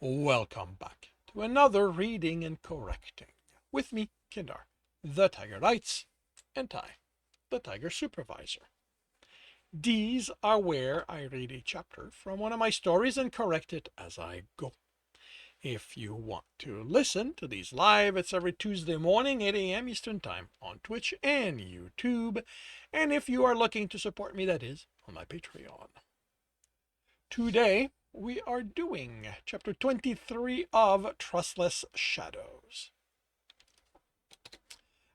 Welcome back to another reading and correcting. With me, Kindar, the Tiger Knights, and Ty, the Tiger Supervisor. These are where I read a chapter from one of my stories and correct it as I go. If you want to listen to these live, it's every Tuesday morning, 8 a.m. Eastern Time on Twitch and YouTube. And if you are looking to support me, that is on my Patreon. Today, we are doing chapter 23 of Trustless Shadows.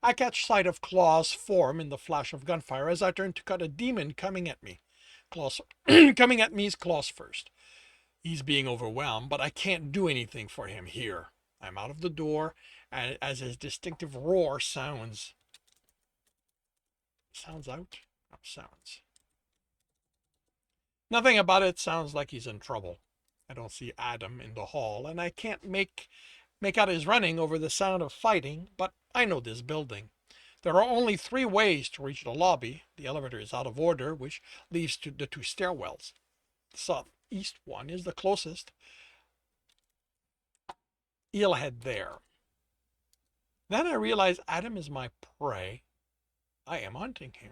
I catch sight of Claw's form in the flash of gunfire as I turn to cut a demon coming at me. Claw's coming at me is Claw's first. He's being overwhelmed, but I can't do anything for him here. I'm out of the door as his distinctive roar sounds. Sounds out? Oh, sounds. Nothing about it sounds like he's in trouble. I don't see Adam in the hall, and I can't make out his running over the sound of fighting, but I know this building. There are only 3 ways to reach the lobby. The elevator is out of order, which leads to the 2 stairwells. The southeast one is the closest. He'll head there. Then I realize Adam is my prey. I am hunting him.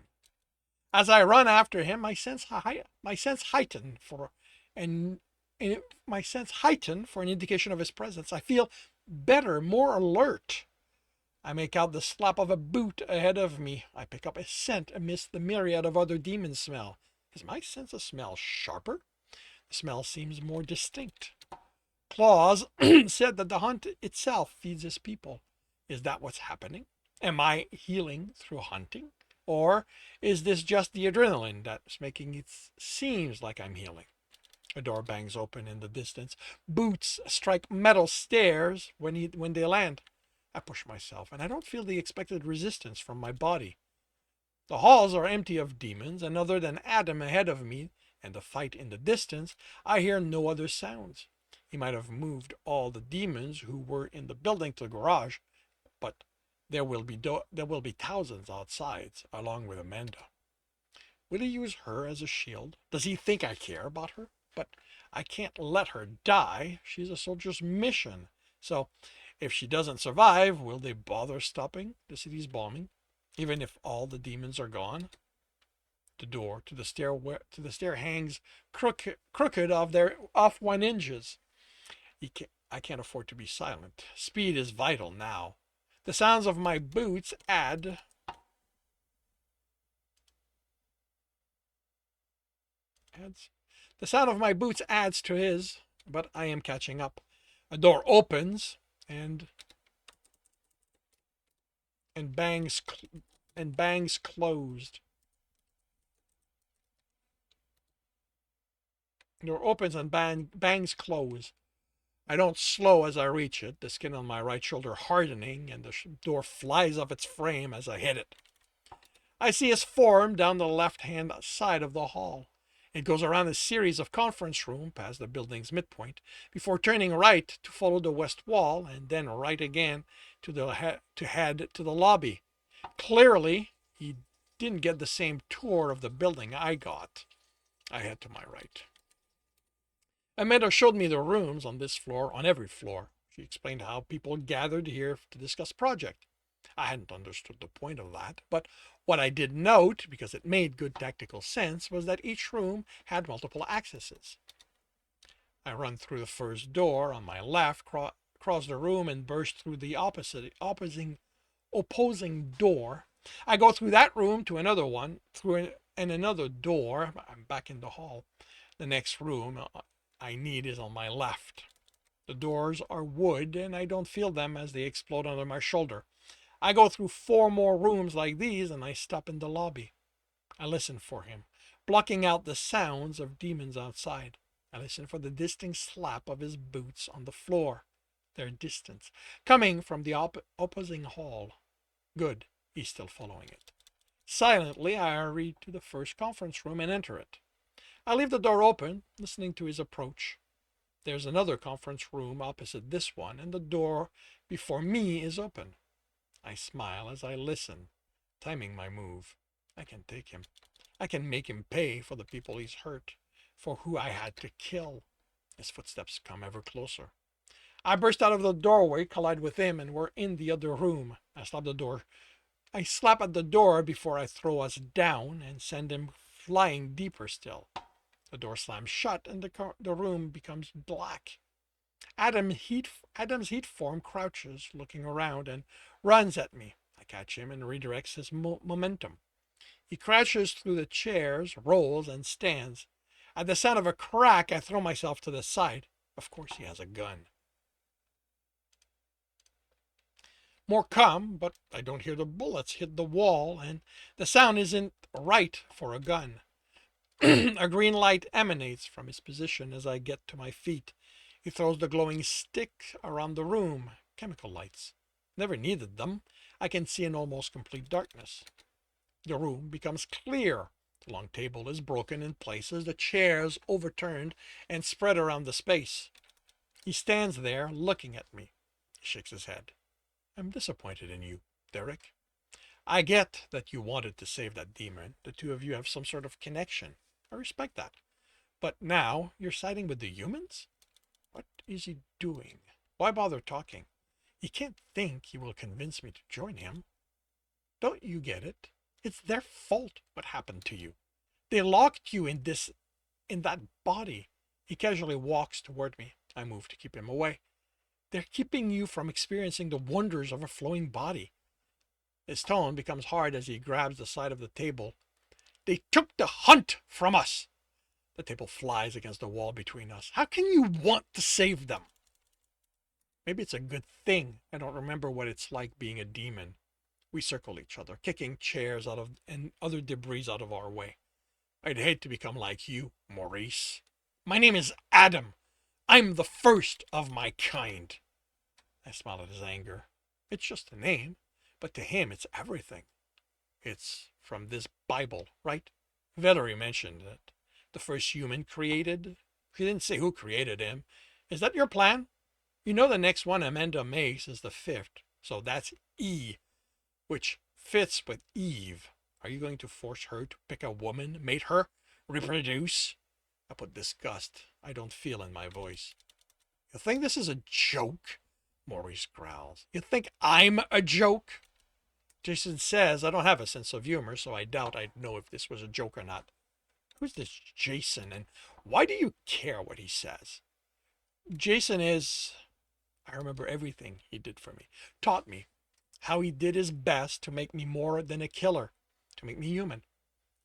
As I run after him, my sense heighten for an indication of his presence. I feel better, more alert. I make out the slap of a boot ahead of me. I pick up a scent amidst the myriad of other demon smell. Is my sense of smell sharper? The smell seems more distinct. Claus said that the hunt itself feeds his people. Is that what's happening? Am I healing through hunting? Or is this just the adrenaline that's making it seems like I'm healing? A door bangs open in the distance. Boots strike metal stairs when they land. I push myself, and I don't feel the expected resistance from my body. The halls are empty of demons, and other than Adam ahead of me and the fight in the distance, I hear no other sounds. He might have moved all the demons who were in the building to the garage, but there will be thousands outside, along with Amanda. Will he use her as a shield? Does he think I care about her? But I can't let her die. She's a soldier's mission. So, if she doesn't survive, will they bother stopping the city's bombing, even if all the demons are gone? The door to the stair hangs crooked off 1 inches. I can't afford to be silent. Speed is vital now. The sounds of my boots adds the sound of my boots adds to his, but I am catching up. A door opens and bangs closed. The door opens and bangs closed. I don't slow as I reach it, the skin on my right shoulder hardening, and the door flies off its frame as I hit it. I see his form down the left-hand side of the hall. It goes around a series of conference rooms past the building's midpoint, before turning right to follow the west wall, and then right again to head to the lobby. Clearly, he didn't get the same tour of the building I got. I head to my right. Amanda showed me the rooms on this floor, on every floor. She explained how people gathered here to discuss project. I hadn't understood the point of that, but what I did note, because it made good tactical sense, was that each room had multiple accesses. I run through the first door on my left, cross the room, and burst through the opposing door. I go through that room to another one, another door. I'm back in the hall. The next room I need is on my left. The doors are wood, and I don't feel them as they explode under my shoulder. I go through 4 more rooms like these, and I stop in the lobby. I listen for him, blocking out the sounds of demons outside. I listen for the distinct slap of his boots on the floor. They're distant, coming from the opposing hall. Good, he's still following it. Silently, I hurry to the first conference room and enter it. I leave the door open, listening to his approach. There's another conference room opposite this one, and the door before me is open. I smile as I listen, timing my move. I can take him. I can make him pay for the people he's hurt, for who I had to kill. His footsteps come ever closer. I burst out of the doorway, collide with him, and we're in the other room. I slap at the door before I throw us down and send him flying deeper still. The door slams shut and the room becomes black. Adam's heat form crouches, looking around, and runs at me. I catch him and redirects his momentum. He crashes through the chairs, rolls, and stands. At the sound of a crack, I throw myself to the side. Of course he has a gun. More come, but I don't hear the bullets hit the wall, and the sound isn't right for a gun. A green light emanates from his position as I get to my feet. He throws the glowing stick around the room. Chemical lights. Never needed them. I can see in almost complete darkness. The room becomes clear. The long table is broken in places, the chairs overturned and spread around the space. He stands there looking at me. He shakes his head. I'm disappointed in you, Derick. I get that you wanted to save that demon. The two of you have some sort of connection. I respect that. But now you're siding with the humans? What is he doing? Why bother talking? He can't think he will convince me to join him. Don't you get it? It's their fault what happened to you. They locked you in that body. He casually walks toward me. I move to keep him away. They're keeping you from experiencing the wonders of a flowing body. His tone becomes hard as he grabs the side of the table. They took the hunt from us. The table flies against the wall between us. How can you want to save them? Maybe it's a good thing I don't remember what it's like being a demon. We circle each other, kicking chairs and other debris out of our way. I'd hate to become like you, Maurice. My name is Adam. I'm the first of my kind. I smile at his anger. It's just a name, but to him it's everything. It's from this Bible, right? Valerie mentioned it. The first human created. She didn't say who created him. Is that your plan? You know the next one Amanda makes is the fifth, so that's E, which fits with Eve. Are you going to force her to pick a woman, mate her, reproduce? I put disgust I don't feel in my voice. You think this is a joke? Maurice growls. You think I'm a joke? Jason says I don't have a sense of humor, so I doubt I'd know if this was a joke or not. Who's this Jason, and why do you care what he says? Jason is... I remember everything he did for me. Taught me how he did his best to make me more than a killer, to make me human.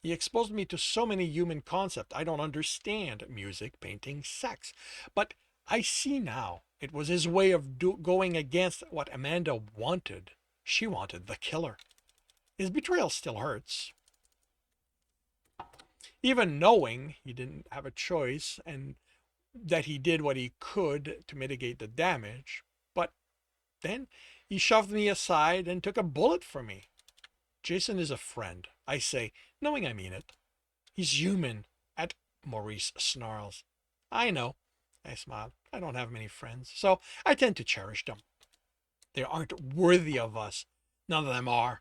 He exposed me to so many human concepts I don't understand. Music, painting, sex. But I see now it was his way of going against what Amanda wanted. She wanted the killer. His betrayal still hurts. Even knowing he didn't have a choice and that he did what he could to mitigate the damage. But then he shoved me aside and took a bullet for me. Jason is a friend, I say, knowing I mean it. He's human. At Maurice snarls. I know, I smile. I don't have many friends, so I tend to cherish them. They aren't worthy of us. None of them are.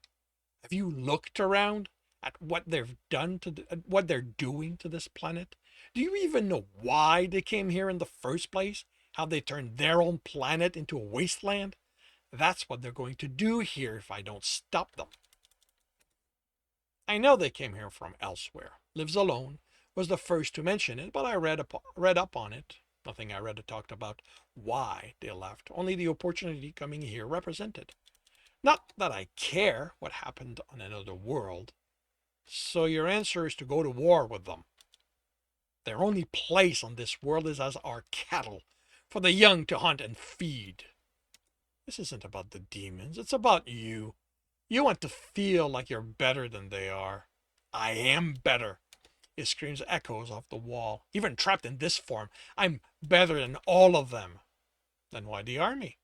Have you looked around at what they've done at what they're doing to this planet? Do you even know why they came here in the first place? How they turned their own planet into a wasteland? That's what they're going to do here if I don't stop them. I know they came here from elsewhere. Lives alone. Was the first to mention it, but I read up on it. Nothing I read talked about why they left. Only the opportunity coming here represented. Not that I care what happened on another world. So your answer is to go to war with them. Their only place on this world is as our cattle, for the young to hunt and feed. This isn't about the demons, it's about you. You want to feel like you're better than they are. I am better. His screams echoes off the wall. Even trapped in this form, I'm better than all of them. Then why the army?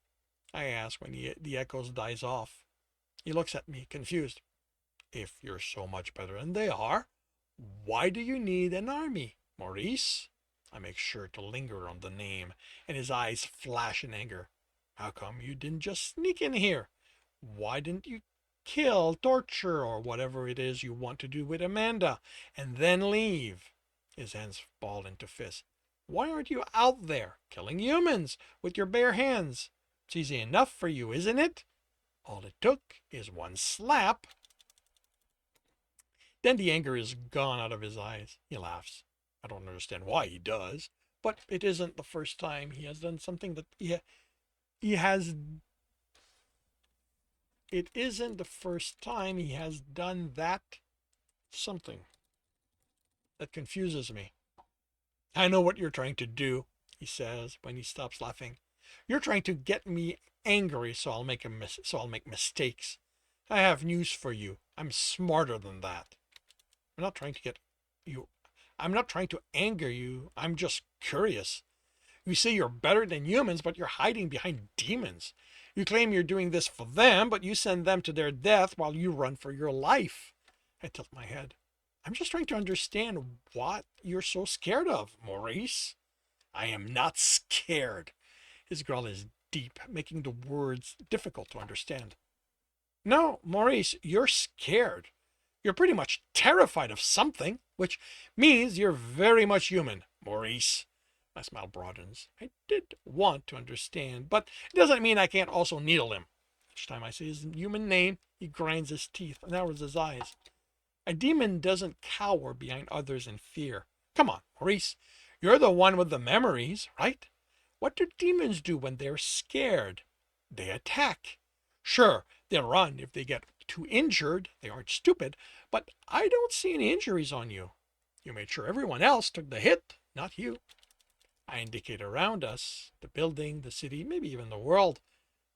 I ask when the echoes dies off. He looks at me, confused. If you're so much better than they are, why do you need an army, Maurice? I make sure to linger on the name, and his eyes flash in anger. How come you didn't just sneak in here? Why didn't you kill, torture, or whatever it is you want to do with Amanda, and then leave? His hands ball into fists. Why aren't you out there killing humans with your bare hands? It's easy enough for you, isn't it? All it took is one slap. Then the anger is gone out of his eyes. He laughs. I don't understand why he does, but it isn't the first time he has done something that he has. It isn't the first time he has done that something that confuses me. I know what you're trying to do, he says when he stops laughing. You're trying to get me angry so I'll make mistakes. I have news for you. I'm smarter than that. I'm not trying to get you. I'm not trying to anger you. I'm just curious. You say you're better than humans, but you're hiding behind demons. You claim you're doing this for them, but you send them to their death while you run for your life. I tilt my head. I'm just trying to understand what you're so scared of, Maurice. I am not scared. His growl is deep, making the words difficult to understand. No, Maurice, you're scared. You're pretty much terrified of something, which means you're very much human, Maurice. My smile broadens. I did want to understand, but it doesn't mean I can't also needle him. Each time I say his human name, he grinds his teeth and narrows his eyes. A demon doesn't cower behind others in fear. Come on, Maurice. You're the one with the memories, right? What do demons do when they're scared? They attack. Sure, they'll run if they get too injured. They aren't stupid, but I don't see any injuries on you. You made sure everyone else took the hit, not you. I indicate around us, the building, the city, maybe even the world.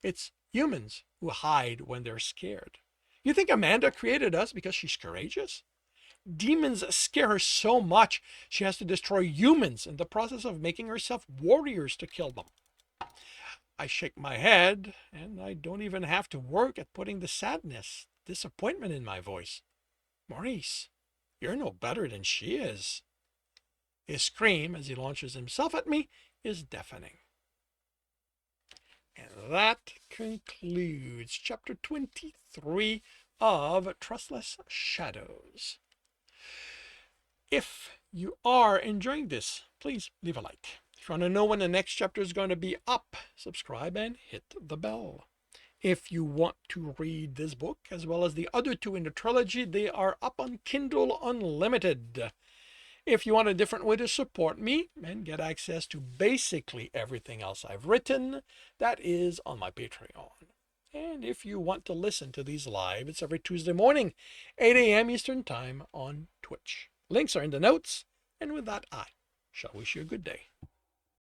It's humans who hide when they're scared. You think Amanda created us because she's courageous? Demons scare her so much she has to destroy humans in the process of making herself warriors to kill them. I shake my head, and I don't even have to work at putting the sadness, disappointment in my voice. Maurice, you're no better than she is. His scream, as he launches himself at me, is deafening. And that concludes chapter 23 of Trustless Shadows. If you are enjoying this, please leave a like. If you want to know when the next chapter is going to be up, subscribe and hit the bell. If you want to read this book, as well as the other two in the trilogy, they are up on Kindle Unlimited. If you want a different way to support me and get access to basically everything else I've written, that is on my Patreon. And if you want to listen to these live, it's every Tuesday morning, 8 a.m. Eastern Time on Twitch. Links are in the notes. And with that, I shall wish you a good day.